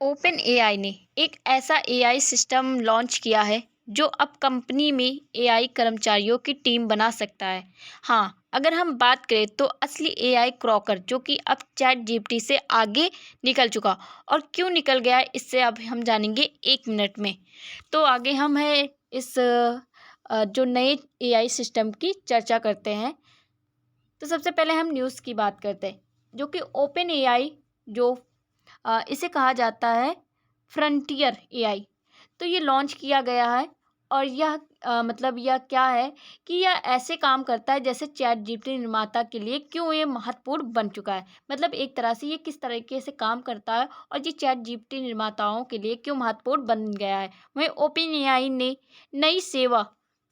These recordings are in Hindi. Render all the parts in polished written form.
ओपन एआई ने एक ऐसा एआई सिस्टम लॉन्च किया है जो अब कंपनी में एआई कर्मचारियों की टीम बना सकता है। हाँ, अगर हम बात करें तो असली एआई क्रॉकर जो कि अब चैट जीपीटी से आगे निकल चुका और क्यों निकल गया है इससे अब हम जानेंगे 1 मिनट में। तो आगे हम है इस जो नए एआई सिस्टम की चर्चा करते हैं। तो सबसे पहले हम न्यूज़ की बात करते हैं जो कि ओपन एआई जो इसे कहा जाता है फ्रंटियर एआई। तो ये लॉन्च किया गया है और यह मतलब यह क्या है कि यह ऐसे काम करता है जैसे चैट जीपीटी निर्माता के लिए क्यों ये महत्वपूर्ण बन चुका है। मतलब एक तरह से ये किस तरीके से काम करता है और ये चैट जीपीटी निर्माताओं के लिए क्यों महत्वपूर्ण बन गया है। वहीं ओपन एआई ने नई सेवा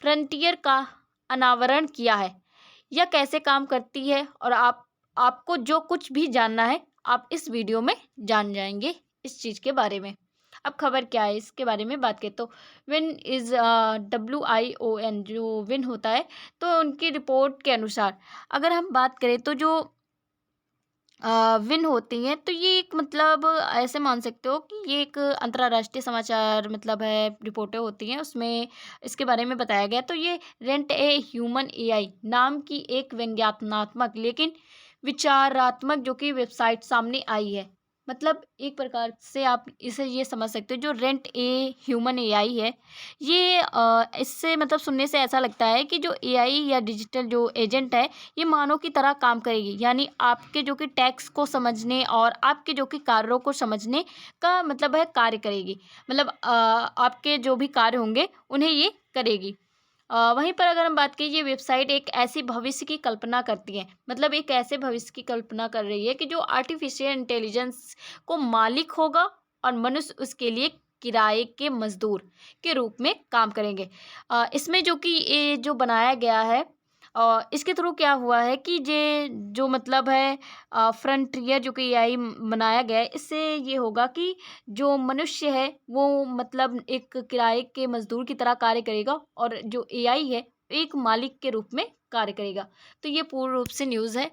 फ्रंटियर का अनावरण किया है। यह कैसे काम करती है और आपको जो कुछ भी जानना है आप इस वीडियो में जान जाएंगे इस चीज़ के बारे में। अब खबर क्या है इसके बारे में बात करें तो विन इज़ WION जो विन होता है। तो उनकी रिपोर्ट के अनुसार अगर हम बात करें तो जो विन होती हैं तो ये एक मतलब ऐसे मान सकते हो कि ये एक अंतर्राष्ट्रीय समाचार मतलब है रिपोर्टें होती हैं उसमें इसके बारे में बताया गया। तो ये रेंट ए ह्यूमन एआई नाम की एक व्यंग्यात्मक लेकिन विचारात्मक जो कि वेबसाइट सामने आई है। मतलब एक प्रकार से आप इसे ये समझ सकते हो जो रेंट ए ह्यूमन एआई है। ये इससे मतलब सुनने से ऐसा लगता है कि जो एआई या डिजिटल जो एजेंट है ये मानव की तरह काम करेगी। यानी आपके जो कि टैक्स को समझने और आपके जो कि कार्यों को समझने का मतलब है कार्य करेगी। मतलब आपके जो भी कार्य होंगे उन्हें ये करेगी। वहीं पर अगर हम बात करें ये वेबसाइट एक ऐसी भविष्य की कल्पना करती है। मतलब एक ऐसे भविष्य की कल्पना कर रही है कि जो आर्टिफिशियल इंटेलिजेंस को मालिक होगा और मनुष्य उसके लिए किराए के मजदूर के रूप में काम करेंगे। इसमें जो कि ये जो बनाया गया है इसके थ्रू क्या हुआ है कि ये जो मतलब है फ्रंटियर जो कि एआई बनाया गया है इससे ये होगा कि जो मनुष्य है वो मतलब एक किराए के मजदूर की तरह कार्य करेगा और जो एआई है एक मालिक के रूप में कार्य करेगा। तो ये पूर्ण रूप से न्यूज़ है।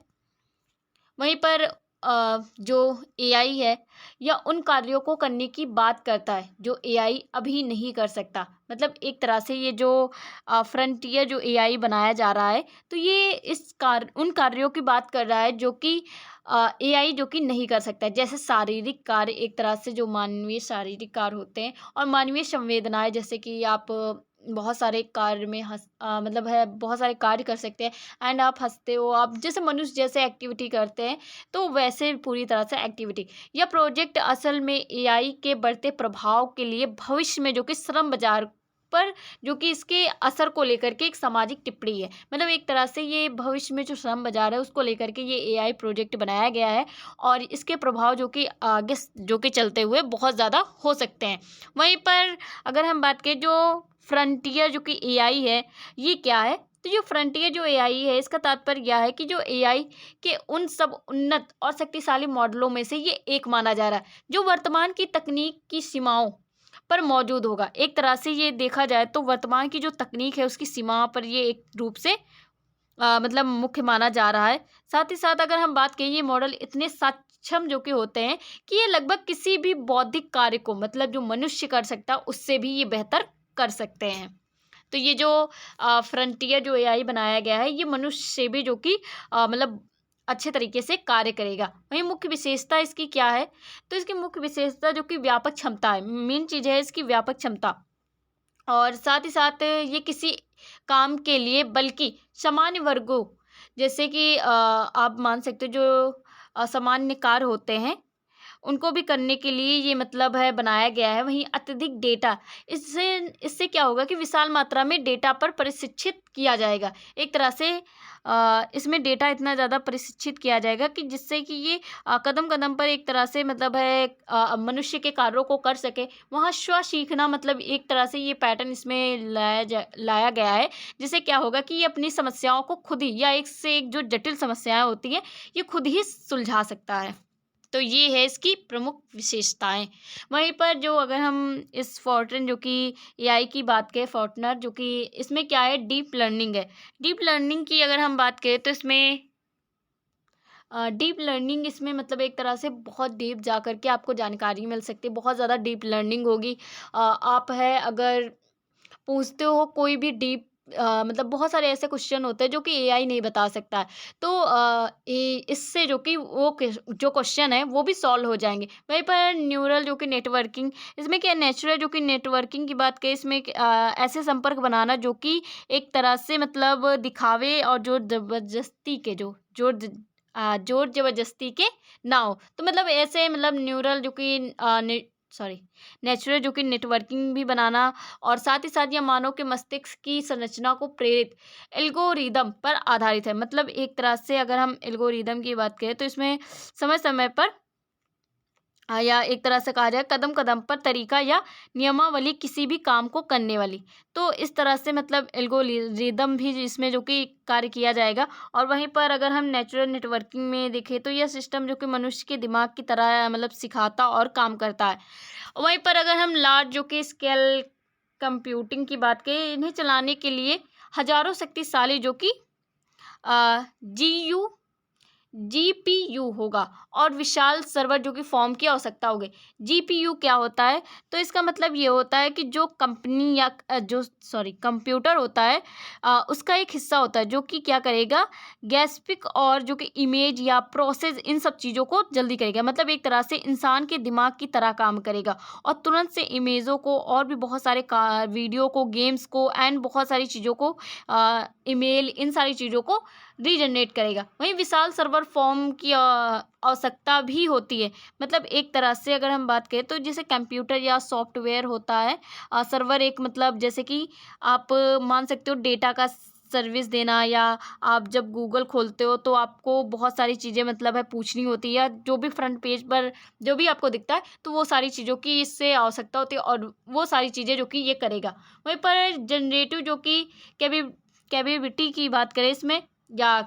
वहीं पर जो एआई है या उन कार्यों को करने की बात करता है जो एआई अभी नहीं कर सकता। मतलब एक तरह से ये जो फ्रंटियर जो एआई बनाया जा रहा है तो ये उन कार्यों की बात कर रहा है जो कि एआई जो कि नहीं कर सकता है। जैसे शारीरिक कार्य एक तरह से जो मानवीय शारीरिक कार्य होते हैं और मानवीय संवेदनाएं जैसे कि आप बहुत सारे कार्य में मतलब है बहुत सारे कार्य कर सकते हैं एंड आप हंसते हो आप जैसे मनुष्य जैसे एक्टिविटी करते हैं तो वैसे पूरी तरह से एक्टिविटी। यह प्रोजेक्ट असल में एआई के बढ़ते प्रभाव के लिए भविष्य में जो कि श्रम बाजार पर जो कि इसके असर को लेकर के एक सामाजिक टिप्पणी है। मतलब एक तरह से ये भविष्य में जो श्रम बाजार है उसको लेकर के ये एआई प्रोजेक्ट बनाया गया है और इसके प्रभाव जो कि आगे जो कि चलते हुए बहुत ज़्यादा हो सकते हैं। वहीं पर अगर हम बात करें जो फ्रंटियर जो कि एआई है ये क्या है। तो जो फ्रंटियर जो एआई है इसका तात्पर्य यह है कि जो एआई के उन सब उन्नत और शक्तिशाली मॉडलों में से ये एक माना जा रहा है जो वर्तमान की तकनीक की सीमाओं पर मौजूद होगा। एक तरह से ये देखा जाए तो वर्तमान की जो तकनीक है उसकी सीमा पर ये एक रूप से मतलब मुख्य माना जा रहा है। साथ ही साथ अगर हम बात करें ये मॉडल इतने सक्षम जो कि होते हैं कि ये लगभग किसी भी बौद्धिक कार्य को मतलब जो मनुष्य कर सकता है उससे भी ये बेहतर कर सकते हैं। तो ये जो फ्रंटियर जो एआई बनाया गया है ये मनुष्य से भी जो कि मतलब अच्छे तरीके से कार्य करेगा। वहीं मुख्य विशेषता इसकी क्या है। तो इसकी मुख्य विशेषता जो कि व्यापक क्षमता है। मेन चीज़ है इसकी व्यापक क्षमता और साथ ही साथ ये किसी काम के लिए बल्कि सामान्य वर्गों जैसे कि आप मान सकते हो जो सामान्य कार्य होते हैं उनको भी करने के लिए ये मतलब है बनाया गया है। वहीं अत्यधिक डेटा इससे इससे क्या होगा कि विशाल मात्रा में डेटा पर प्रशिक्षित किया जाएगा। एक तरह से इसमें डेटा इतना ज़्यादा प्रशिक्षित किया जाएगा कि जिससे कि ये कदम कदम पर एक तरह से मतलब है मनुष्य के कार्यों को कर सके। वहाँ स्व सीखना मतलब एक तरह से ये पैटर्न इसमें लाया गया है जिससे क्या होगा कि ये अपनी समस्याओं को खुद ही या एक से एक जो जटिल समस्याएं होती हैं ये खुद ही सुलझा सकता है। तो ये है इसकी प्रमुख विशेषताएं। वहीं पर जो अगर हम इस फोर्ट्रन जो कि एआई की बात करें फोर्टनर जो कि इसमें क्या है डीप लर्निंग है। डीप लर्निंग की अगर हम बात करें तो इसमें डीप लर्निंग इसमें मतलब एक तरह से बहुत डीप जा कर के आपको जानकारी मिल सकती है, बहुत ज़्यादा डीप लर्निंग होगी। आप है अगर पूछते हो कोई भी डीप मतलब बहुत सारे ऐसे क्वेश्चन होते हैं जो कि एआई नहीं बता सकता है। तो इससे जो कि जो क्वेश्चन है वो भी सॉल्व हो जाएंगे। वहीं पर न्यूरल जो कि नेटवर्किंग, इसमें क्या नेचुरल जो कि नेटवर्किंग की बात करें, इसमें ऐसे संपर्क बनाना जो कि एक तरह से मतलब दिखावे और जोर जबरदस्ती के ना हो। तो मतलब ऐसे मतलब न्यूरल जो कि सॉरी नेचुरल जो कि नेटवर्किंग भी बनाना, और साथ ही साथ यह मानव के मस्तिष्क की संरचना को प्रेरित एल्गोरिदम पर आधारित है। मतलब एक तरह से अगर हम एल्गोरिदम की बात करें तो इसमें समय समय पर या एक तरह से कहा जाए कदम कदम पर तरीका या नियमावली किसी भी काम को करने वाली। तो इस तरह से मतलब एल्गोरिदम भी इसमें जो कि कार्य किया जाएगा। और वहीं पर अगर हम नेचुरल नेटवर्किंग में देखें तो यह सिस्टम जो कि मनुष्य के दिमाग की तरह मतलब सिखाता और काम करता है। वहीं पर अगर हम लार्ज जो कि स्केल कंप्यूटिंग की बात करें, इन्हें चलाने के लिए हजारों शक्तिशाली जो कि जीयू जीपीयू होगा और विशाल सर्वर जो कि फॉर्म की आवश्यकता होगी। जीपीयू क्या होता है? तो इसका मतलब ये होता है कि जो कंपनी या कंप्यूटर होता है, उसका एक हिस्सा होता है जो कि क्या करेगा, गैस्पिक और जो कि इमेज या प्रोसेस इन सब चीज़ों को जल्दी करेगा। मतलब एक तरह से इंसान के दिमाग की तरह काम करेगा और तुरंत से इमेजों को और भी बहुत सारे वीडियो को, गेम्स को एंड बहुत सारी चीज़ों को, ईमेल, इन सारी चीज़ों को रीजनरेट करेगा। वहीं विशाल सर्वर फॉर्म की आवश्यकता भी होती है। मतलब एक तरह से अगर हम बात करें तो जैसे कंप्यूटर या सॉफ्टवेयर होता है, सर्वर एक मतलब जैसे कि आप मान सकते हो डेटा का सर्विस देना, या आप जब गूगल खोलते हो तो आपको बहुत सारी चीज़ें मतलब है पूछनी होती है, या जो भी फ्रंट पेज पर जो भी आपको दिखता है तो वो सारी चीज़ों की इससे आवश्यकता होती है और वो सारी चीज़ें जो कि ये करेगा। वहीं पर जनरेटिव जो कि कैपे कैपेबिलिटी की बात करें इसमें, या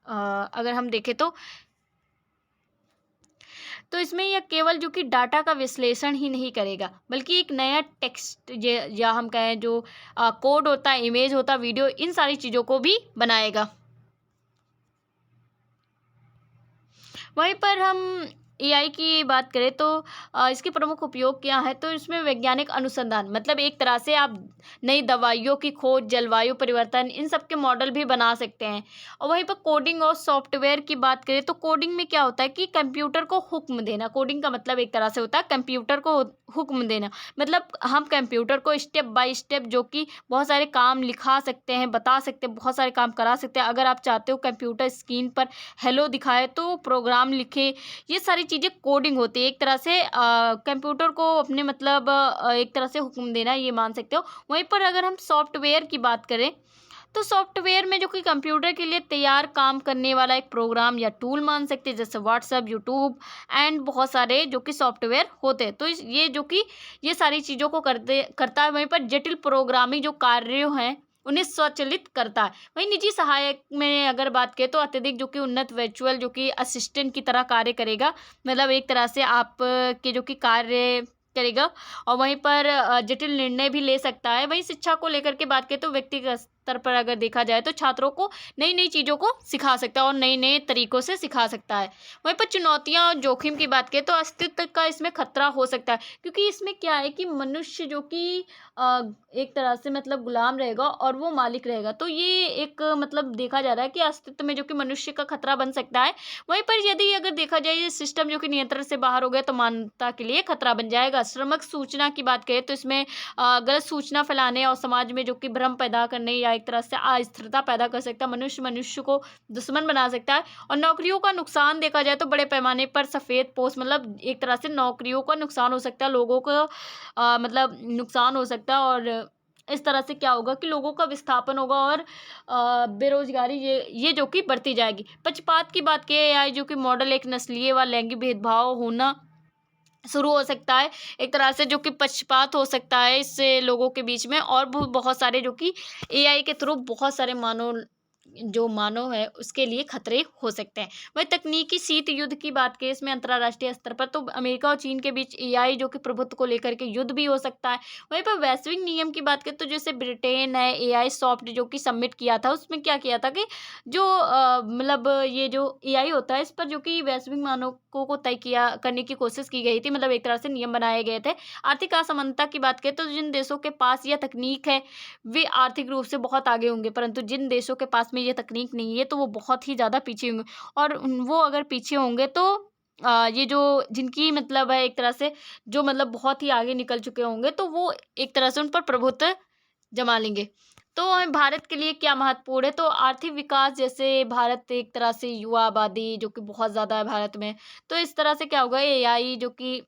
अगर हम देखें तो इसमें यह केवल जो कि डाटा का विश्लेषण ही नहीं करेगा, बल्कि एक नया टेक्स्ट या हम कहें जो कोड होता है, इमेज होता है, वीडियो, इन सारी चीज़ों को भी बनाएगा। वहीं पर हम एआई की बात करें तो इसके प्रमुख उपयोग क्या है, तो इसमें वैज्ञानिक अनुसंधान, मतलब एक तरह से आप नई दवाइयों की खोज, जलवायु परिवर्तन, इन सब के मॉडल भी बना सकते हैं। और वहीं पर कोडिंग और सॉफ्टवेयर की बात करें तो कोडिंग में क्या होता है कि कंप्यूटर को हुक्म देना। कोडिंग का मतलब एक तरह से होता है कंप्यूटर को हुक्म देना। मतलब हम कंप्यूटर को स्टेप बाय स्टेप जो कि बहुत सारे काम लिखा सकते हैं, बता सकते हैं, बहुत सारे काम करा सकते हैं। अगर आप चाहते हो कंप्यूटर स्क्रीन पर हेलो दिखाए तो प्रोग्राम लिखे, ये सारी चीज़ें कोडिंग होती है। एक तरह से कंप्यूटर को अपने मतलब एक तरह से हुक्म देना, ये मान सकते हो। वहीं पर अगर हम सॉफ्टवेयर की बात करें तो सॉफ्टवेयर में जो कि कंप्यूटर के लिए तैयार काम करने वाला एक प्रोग्राम या टूल मान सकते हैं, जैसे व्हाट्सएप, यूट्यूब एंड बहुत सारे जो कि सॉफ्टवेयर होते हैं। तो ये जो कि ये सारी चीज़ों को करता है। वहीं पर जटिल प्रोग्रामिंग जो कार्य हैं उन्हें स्वचालित करता है। वहीं निजी सहायक में अगर बात करें तो अत्यधिक जो कि उन्नत वर्चुअल जो कि असिस्टेंट की तरह कार्य करेगा। मतलब एक तरह से आप के जो कि कार्य करेगा, और वहीं पर जटिल निर्णय भी ले सकता है। वहीं शिक्षा को लेकर के बात करें तो व्यक्तिगत स्तर पर अगर देखा जाए तो छात्रों को नई नई चीज़ों को सिखा सकता है और नए नए तरीकों से सिखा सकता है। वहीं पर चुनौतियां और जोखिम की बात करें तो अस्तित्व का इसमें खतरा हो सकता है, क्योंकि इसमें क्या है कि मनुष्य जो कि एक तरह से मतलब गुलाम रहेगा और वो मालिक रहेगा। तो ये एक मतलब देखा जा रहा है कि अस्तित्व में जो कि मनुष्य का खतरा बन सकता है। वहीं पर यदि अगर देखा जाए ये सिस्टम जो कि नियंत्रण से बाहर हो गया तो मानवता के लिए खतरा बन जाएगा। श्रमिक सूचना की बात करें तो इसमें गलत सूचना फैलाने और समाज में जो कि भ्रम पैदा करने या एक तरह से अस्थिरता पैदा कर सकता है। मनुष्य को दुश्मन बना सकता है। और नौकरियों का नुकसान देखा जाए तो बड़े पैमाने पर सफ़ेद पोस्ट, मतलब एक तरह से नौकरियों का नुकसान हो सकता है, लोगों को मतलब नुकसान हो सकता है। और इस तरह से क्या होगा कि लोगों का विस्थापन होगा और बेरोजगारी ये जो कि बढ़ती जाएगी। पक्षपात की बात की है, एआई जो कि मॉडल एक नस्लीय व लैंगिक भेदभाव होना शुरू हो सकता है। एक तरह से जो कि पक्षपात हो सकता है इससे लोगों के बीच में, और बहुत सारे जो कि एआई के थ्रू बहुत सारे मानव जो मानव है उसके लिए खतरे हो सकते हैं। वहीं तकनीकी शीत युद्ध की बात करें, इसमें अंतर्राष्ट्रीय स्तर पर तो अमेरिका और चीन के बीच एआई जो कि प्रभुत्व को लेकर के युद्ध भी हो सकता है। वहीं पर वैश्विक नियम की बात करें तो जैसे ब्रिटेन है एआई सॉफ्ट जो कि सबमिट किया था, उसमें क्या किया था कि जो मतलब ये जो एआई होता है इस पर जो कि वैश्विक मानकों को तय किया करने की कोशिश की गई थी, मतलब एक तरह से नियम बनाए गए थे। आर्थिक असमानता की बात करें तो जिन देशों के पास यह तकनीक है वे आर्थिक रूप से बहुत आगे होंगे, परंतु जिन देशों के पास में ये तकनीक नहीं है तो वो बहुत ही ज़्यादा पीछे होंगे। और वो अगर पीछे होंगे तो ये जो जिनकी मतलब है एक तरह से जो मतलब बहुत ही आगे निकल चुके होंगे तो वो एक तरह से उन पर प्रभुत्व जमा लेंगे। तो भारत के लिए क्या महत्वपूर्ण है, तो आर्थिक विकास जैसे भारत एक तरह से युवा आबादी जो कि बहुत ज़्यादा है भारत में, तो इस तरह से क्या होगा एआई जो कि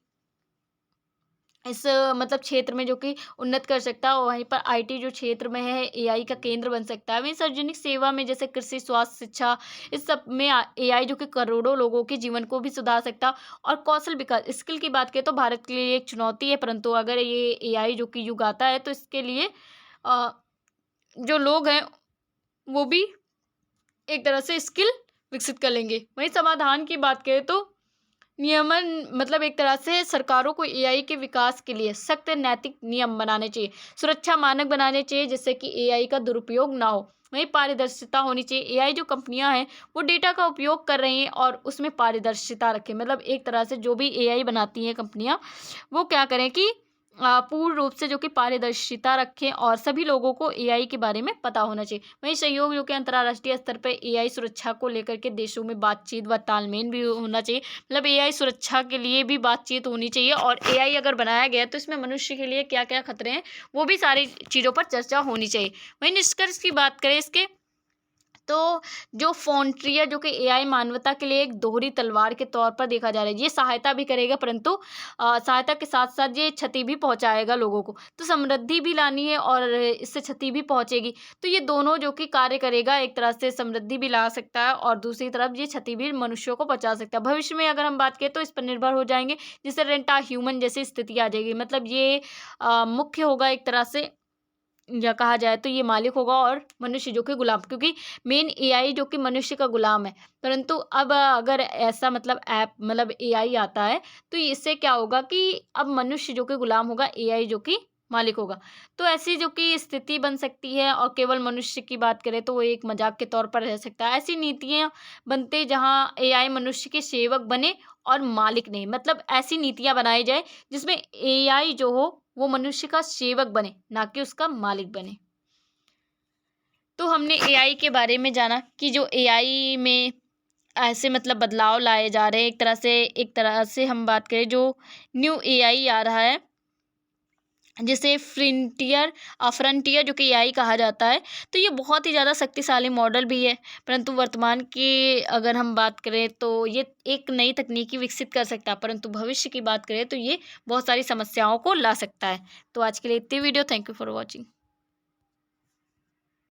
इस मतलब क्षेत्र में जो कि उन्नत कर सकता है, और वहीं पर आईटी जो क्षेत्र में है एआई का केंद्र बन सकता है। वहीं सार्वजनिक सेवा में जैसे कृषि, स्वास्थ्य, शिक्षा, इस सब में एआई जो कि करोड़ों लोगों के जीवन को भी सुधार सकता है। और कौशल विकास स्किल की बात करें तो भारत के लिए एक चुनौती है, परंतु अगर ये एआई जो कि युग आता है तो इसके लिए अ, जो लोग हैं वो भी एक तरह से स्किल विकसित कर लेंगे। वहीं समाधान की बात करें तो नियमन मतलब एक तरह से सरकारों को एआई के विकास के लिए सख्त नैतिक नियम बनाने चाहिए, सुरक्षा मानक बनाने चाहिए जिससे कि एआई का दुरुपयोग ना हो। वहीं पारदर्शिता होनी चाहिए, एआई जो कंपनियां हैं वो डेटा का उपयोग कर रही हैं और उसमें पारदर्शिता रखें, मतलब एक तरह से जो भी एआई बनाती हैं कंपनियां वो क्या करें कि पूर्ण रूप से जो कि पारदर्शिता रखें और सभी लोगों को एआई के बारे में पता होना चाहिए। वहीं सहयोग जो कि अंतर्राष्ट्रीय स्तर पर एआई सुरक्षा को लेकर के देशों में बातचीत व तालमेल भी होना चाहिए, मतलब एआई सुरक्षा के लिए भी बातचीत होनी चाहिए। और एआई अगर बनाया गया तो इसमें मनुष्य के लिए क्या क्या खतरे हैं वो भी सारी चीज़ों पर चर्चा होनी चाहिए। वहीं निष्कर्ष की बात करें इसके तो जो फ्रंटियर जो कि एआई मानवता के लिए एक दोहरी तलवार के तौर पर देखा जा रहा है, ये सहायता भी करेगा परंतु सहायता के साथ साथ ये क्षति भी पहुंचाएगा लोगों को, तो समृद्धि भी लानी है और इससे क्षति भी पहुंचेगी। तो ये दोनों जो कि कार्य करेगा, एक तरह से समृद्धि भी ला सकता है और दूसरी तरफ ये क्षति भी मनुष्यों को पहुंचा सकता है। भविष्य में अगर हम बात करें तो इस पर निर्भर हो जाएंगे, जिससे रेंट आ ह्यूमन जैसी स्थिति आ जाएगी, मतलब ये मुख्य होगा एक तरह से, या कहा जाए तो ये मालिक होगा और मनुष्य जो कि गुलाम, क्योंकि मेन एआई जो कि मनुष्य का गुलाम है। परंतु अब अगर ऐसा मतलब ऐप मतलब एआई आता है तो इससे क्या होगा कि अब मनुष्य जो कि गुलाम होगा, एआई जो कि मालिक होगा। तो ऐसी जो कि स्थिति बन सकती है और केवल मनुष्य की बात करें तो वो एक मजाक के तौर पर रह सकता है। ऐसी नीतियाँ बनते जहाँ एआई मनुष्य के सेवक बने और मालिक नहीं, मतलब ऐसी नीतियाँ बनाई जाए जिसमें एआई जो हो वो मनुष्य का सेवक बने, ना कि उसका मालिक बने। तो हमने एआई के बारे में जाना कि जो एआई में ऐसे मतलब बदलाव लाए जा रहे हैं, एक तरह से हम बात करें जो न्यू एआई आ रहा है जिसे फ्रंटियर जो कि एआई कहा जाता है, तो ये बहुत ही ज़्यादा शक्तिशाली मॉडल भी है। परंतु वर्तमान की अगर हम बात करें तो ये एक नई तकनीकी विकसित कर सकता है, परंतु भविष्य की बात करें तो ये बहुत सारी समस्याओं को ला सकता है। तो आज के लिए इतनी video, thank you for watching.